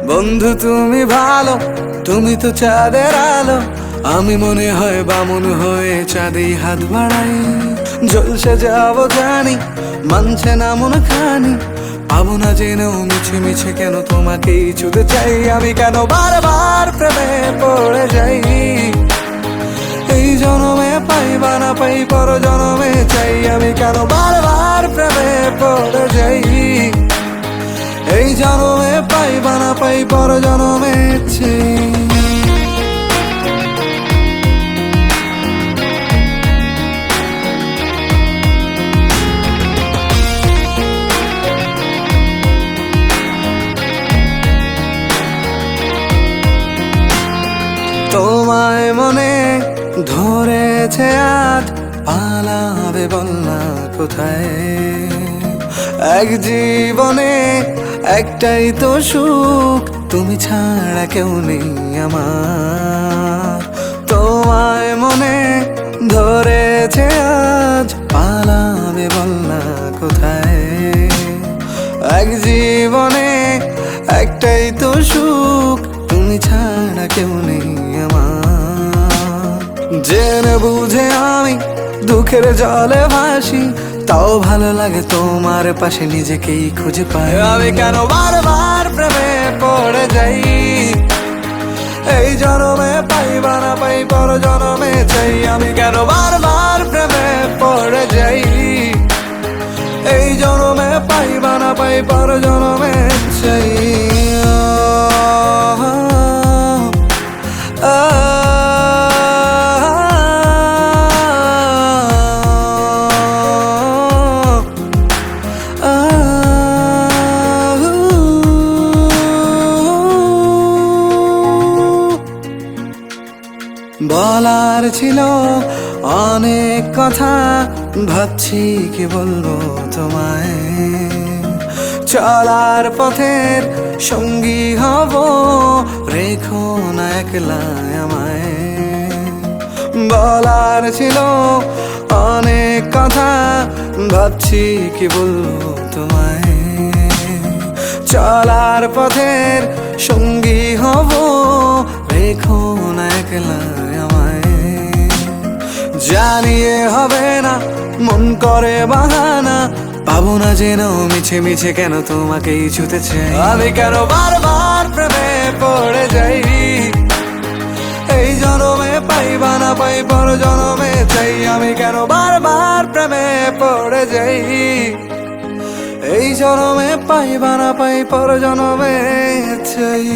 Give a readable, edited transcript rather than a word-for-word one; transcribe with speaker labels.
Speaker 1: বন্ধু তুমি ভালো, তুমি তো চাঁদের আলো। আমি মনে হয় বামুন হয়ে চাঁদে হাত বাড়াই। জলসে যাবো জানি, মানছে না মন খানি। পাবো না জেনেও মিছে মিছে কেন তোমাকেই ছুতে চাই। আমি কেন বারবার প্রেমে পড়ে যাই। এই জনমে পাই বা না পাই, পর জনমে চাই। আমি কেন বারবার প্রেমে পড়ে যাই। এই জনমে পাই বা না পাই, পর জনমে চাই। তোমায় মনে ধরেছে আজ, পালাবে বল না কোথায়। এক জীবনে একটাই তো সুখ, তুমি ছাড়া কেউ নেই আমার। তোমায় মনে ধরেছে আজ, পালাবে বল না কোথায়। এক জীবনে একটাই তো সুখ, তুমি ছাড়া কেউ নেই আমার। জেনে বুঝে আমি দুঃখের জলে ভাসি, তাও ভালো লাগে তোমার পাশে নিজেকেই খুঁজে পাই। আমি কেন বারবার প্রেমে পড়ে যাই। এই জনমে পাই বা না পাই, পর জনমে চাই। আমি কেন বারবার প্রেমে পড়ে যাই। এই জনমে পাই বা না পাই, পর জনমে চাই। বলার ছিল অনেক কথা, ভাবছি কি বলবো তোমায়। চলার পথের সঙ্গী হব, রেখো না একলা আমায়। বলার ছিল অনেক কথা, ভাবছি কি বলবো তোমায়। চলার পথের সঙ্গী হব, রেখো না একলা আমায়। জানিয়ে হবে না, মন করে বাহানা। পাবো না জেনেও মিছে মিছে কেন তোমাকেই ছুতে চাই। আমি কেন বারবার প্রেমে পড়ে যাই। এই জনমে পাই বা না পাই, পর জনমে চাই। আমি কেন বারবার প্রেমে পড়ে যাই। এই জনমে পাই বা না পাই, পর জনমে চাই।